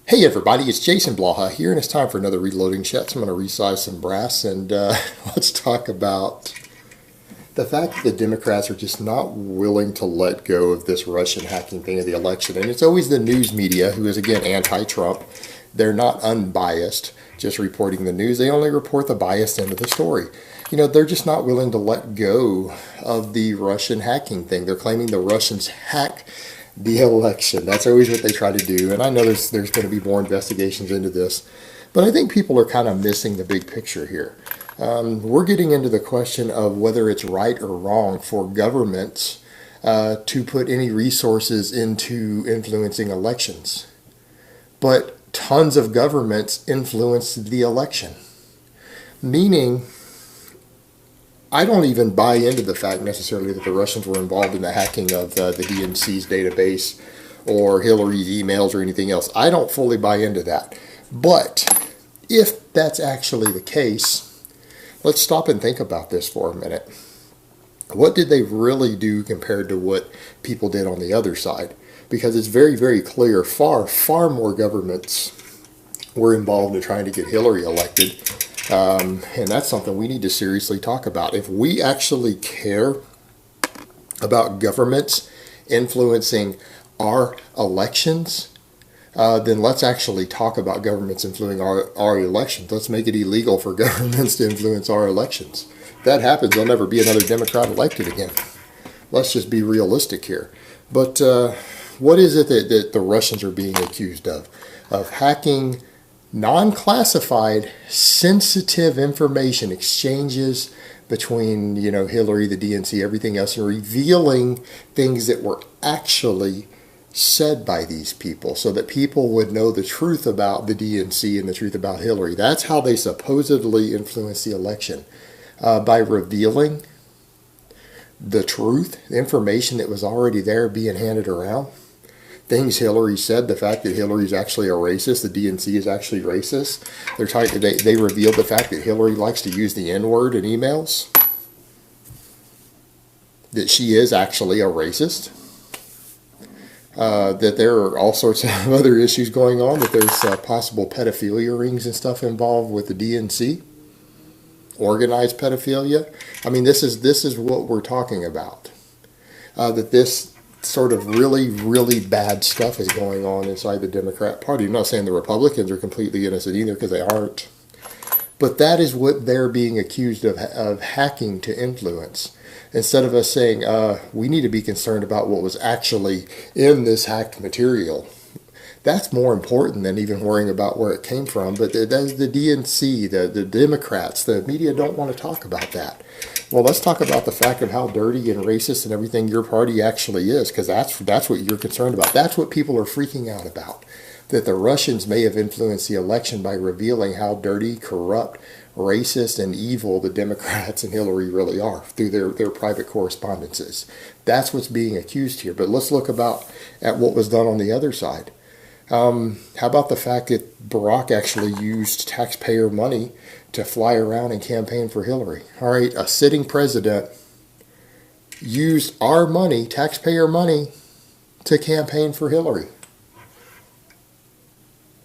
Hey everybody, it's Jason Blaha here, and it's time for another Reloading Chat. So I'm going to resize some brass, and let's talk about the fact that the Democrats are just not willing to let go of this Russian hacking thing of the election. And it's always the news media who is, again, anti-Trump. They're not unbiased, just reporting the news. They only report the biased end of the story. You know, they're just not willing to let go of the Russian hacking thing. They're claiming the Russians hacked the election. That's always what they try to do. And I know there's going to be more investigations into this. But I think people are kind of missing the big picture here. We're getting into the question of whether it's right or wrong for governments to put any resources into influencing elections. But tons of governments influence the election. Meaning, I don't even buy into the fact necessarily that the Russians were involved in the hacking of the DNC's database or Hillary's emails or anything else. I don't fully buy into that. But if that's actually the case, let's stop and think about this for a minute. What did they really do compared to what people did on the other side? Because it's very, very clear, far more governments were involved in trying to get Hillary elected. And that's something we need to seriously talk about. If we actually care about governments influencing our elections, then let's actually talk about governments influencing our elections. Let's make it illegal for governments to influence our elections. If that happens, there'll never be another Democrat elected again. Let's just be realistic here. But what is it that the Russians are being accused of? Of hacking non-classified, sensitive information exchanges between, Hillary, the DNC, everything else, and revealing things that were actually said by these people so that people would know the truth about the DNC and the truth about Hillary. That's how they supposedly influenced the election, by revealing the truth, the information that was already there being handed around. Things Hillary said, the fact that Hillary's actually a racist, the DNC is actually racist. They revealed the fact that Hillary likes to use the N-word in emails, that she is actually a racist, that there are all sorts of other issues going on, that there's possible pedophilia rings and stuff involved with the DNC, organized pedophilia. I mean, this is what we're talking about. That this sort of really, really bad stuff is going on inside the Democrat Party. I'm not saying the Republicans are completely innocent either, because they aren't. But that is what they're being accused of hacking to influence. Instead of us saying, we need to be concerned about what was actually in this hacked material. That's more important than even worrying about where it came from. But the DNC, the Democrats, the media don't want to talk about that. Well, let's talk about the fact of how dirty and racist and everything your party actually is, because that's what you're concerned about. That's what people are freaking out about, that the Russians may have influenced the election by revealing how dirty, corrupt, racist, and evil the Democrats and Hillary really are through their private correspondences. That's what's being accused here. But let's look at what was done on the other side. How about the fact that Barack actually used taxpayer money to fly around and campaign for Hillary? All right, a sitting president used our money, taxpayer money, to campaign for Hillary.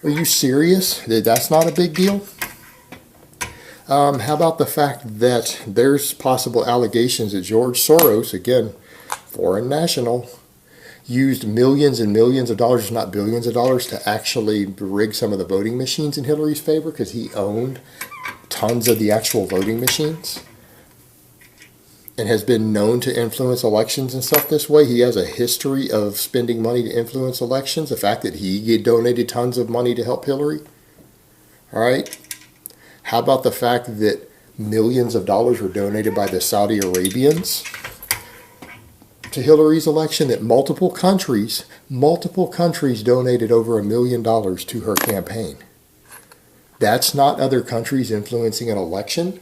Are you serious? That's not a big deal? How about the fact that there's possible allegations that George Soros, again, foreign national, used millions and millions of dollars, not billions of dollars, to actually rig some of the voting machines in Hillary's favor because he owned tons of the actual voting machines and has been known to influence elections and stuff this way. He has a history of spending money to influence elections. The fact that he donated tons of money to help Hillary. All right. How about the fact that millions of dollars were donated by the Saudi Arabians to Hillary's election, that multiple countries donated over $1 million to her campaign? That's not other countries influencing an election?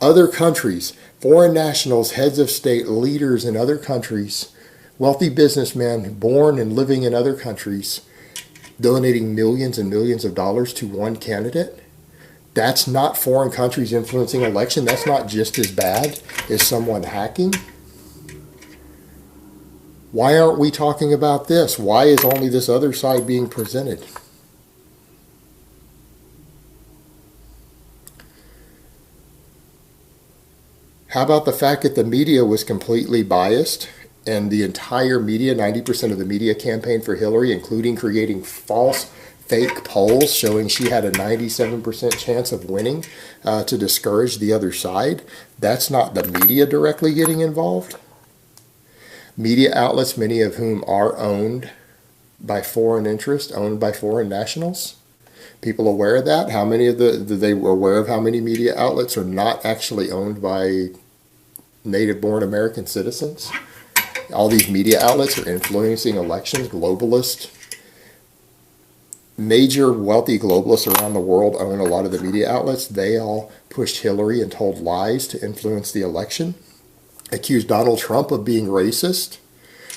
Other countries, foreign nationals, heads of state, leaders in other countries, wealthy businessmen born and living in other countries, donating millions and millions of dollars to one candidate? That's not foreign countries influencing election? That's not just as bad as someone hacking? Why aren't we talking about this? Why is only this other side being presented? How about the fact that the media was completely biased and the entire media, 90% of the media campaign for Hillary, including creating false, fake polls showing she had a 97% chance of winning to discourage the other side? That's not the media directly getting involved. Media outlets, many of whom are owned by foreign interests, owned by foreign nationals. People aware of that? How many of they aware of how many media outlets are not actually owned by native-born American citizens? All these media outlets are influencing elections. Globalists, major wealthy globalists around the world own a lot of the media outlets. They all pushed Hillary and told lies to influence the election. Accused Donald Trump of being racist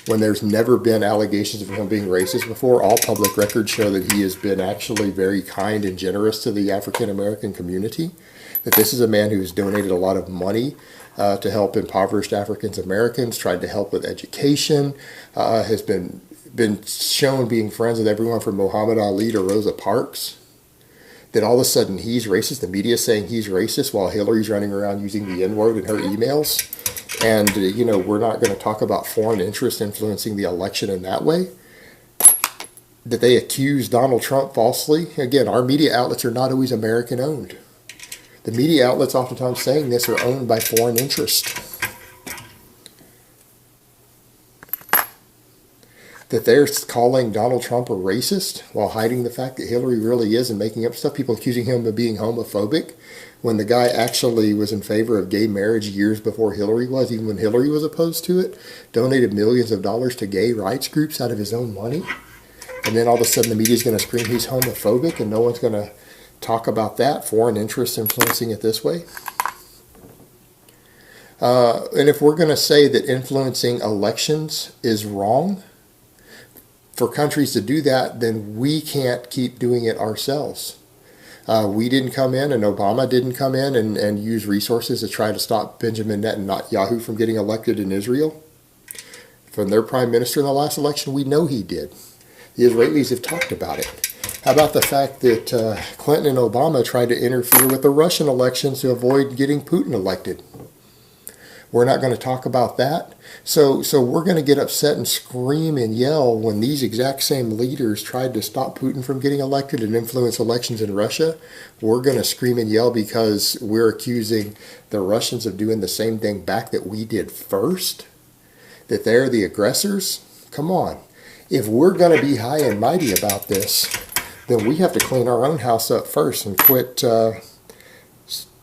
when there's never been allegations of him being racist before. All public records show that he has been actually very kind and generous to the African American community, that this is a man who's donated a lot of money to help impoverished African Americans, tried to help with education, has been shown being friends with everyone from Muhammad Ali to Rosa Parks. That all of a sudden he's racist, the media is saying he's racist while Hillary's running around using the N-word in her emails. And, we're not going to talk about foreign interest influencing the election in that way. That they accuse Donald Trump falsely. Again, our media outlets are not always American owned. The media outlets oftentimes saying this are owned by foreign interest. That they're calling Donald Trump a racist while hiding the fact that Hillary really is and making up stuff. People accusing him of being homophobic when the guy actually was in favor of gay marriage years before Hillary was, even when Hillary was opposed to it, donated millions of dollars to gay rights groups out of his own money. And then all of a sudden the media's going to scream he's homophobic and no one's going to talk about that, foreign interests influencing it this way. And if we're going to say that influencing elections is wrong, for countries to do that, then we can't keep doing it ourselves. We didn't come in, and Obama didn't come in and use resources to try to stop Benjamin Netanyahu from getting elected in Israel. From their prime minister in the last election, we know he did. The Israelis have talked about it. How about the fact that Clinton and Obama tried to interfere with the Russian elections to avoid getting Putin elected? We're not going to talk about that. So we're going to get upset and scream and yell when these exact same leaders tried to stop Putin from getting elected and influence elections in Russia. We're going to scream and yell because we're accusing the Russians of doing the same thing back that we did first, that they're the aggressors. Come on. If we're going to be high and mighty about this, then we have to clean our own house up first and quit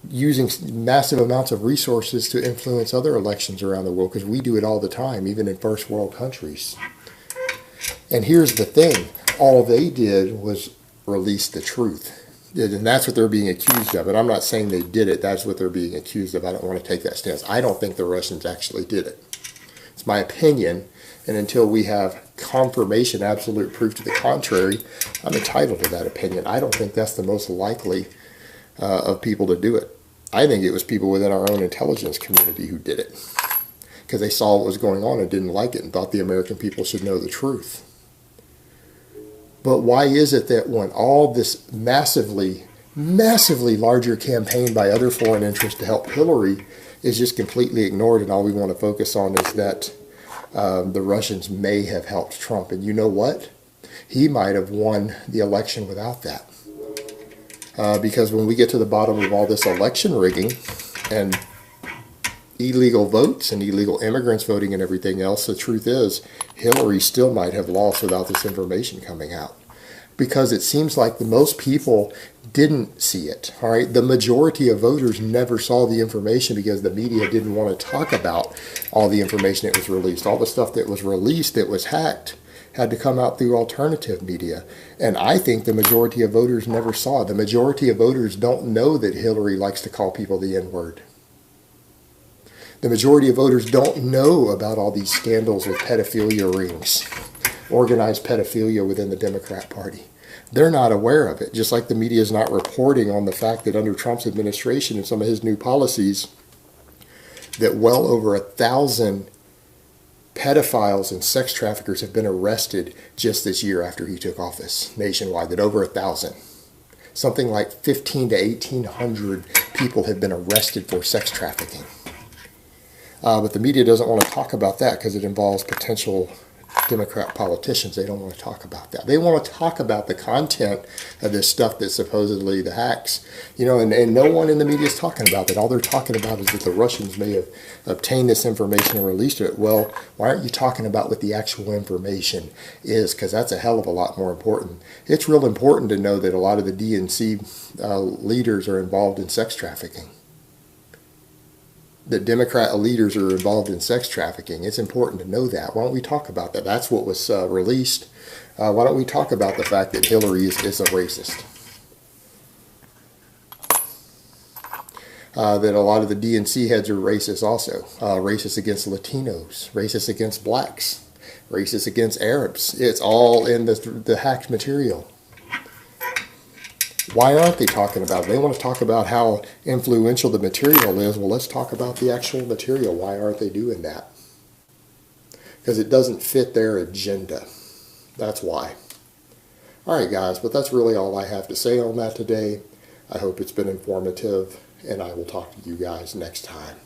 using massive amounts of resources to influence other elections around the world, because we do it all the time, even in first world countries. And here's the thing. All they did was release the truth. And that's what they're being accused of. And I'm not saying they did it. That's what they're being accused of. I don't want to take that stance. I don't think the Russians actually did it. It's my opinion. And until we have confirmation, absolute proof to the contrary, I'm entitled to that opinion. I don't think that's the most likely of people to do it. I think it was people within our own intelligence community who did it because they saw what was going on and didn't like it and thought the American people should know the truth. But why is it that when all this massively larger campaign by other foreign interests to help Hillary is just completely ignored, and all we want to focus on is that the Russians may have helped Trump? And you know what? He might have won the election without that. Because when we get to the bottom of all this election rigging and illegal votes and illegal immigrants voting and everything else, the truth is Hillary still might have lost without this information coming out. Because it seems like the most people didn't see it. All right, the majority of voters never saw the information because the media didn't want to talk about all the information that was released. All the stuff that was released that was hacked had to come out through alternative media. And I think the majority of voters never saw it. The majority of voters don't know that Hillary likes to call people the N-word. The majority of voters don't know about all these scandals with pedophilia rings, organized pedophilia within the Democrat Party. They're not aware of it, just like the media is not reporting on the fact that under Trump's administration and some of his new policies, that well over 1,000 pedophiles and sex traffickers have been arrested just this year after he took office nationwide, that over 1,000. Something like 15 to 1,800 people have been arrested for sex trafficking. But the media doesn't want to talk about that because it involves potential Democrat politicians. They don't want to talk about that. They want to talk about the content of this stuff that's supposedly the hacks. And no one in the media is talking about that. All they're talking about is that the Russians may have obtained this information and released it. Well, why aren't you talking about what the actual information is? Because that's a hell of a lot more important. It's real important to know that a lot of the DNC leaders are involved in sex trafficking. The Democrat leaders are involved in sex trafficking. It's important to know that. Why don't we talk about that? That's what was released. Why don't we talk about the fact that Hillary is a racist? That a lot of the DNC heads are racist also. Racist against Latinos, racist against blacks, racist against Arabs. It's all in the hacked material. Why aren't they talking about it? They want to talk about how influential the material is. Well, let's talk about the actual material. Why aren't they doing that? Because it doesn't fit their agenda. That's why. All right, guys, but that's really all I have to say on that today. I hope it's been informative, and I will talk to you guys next time.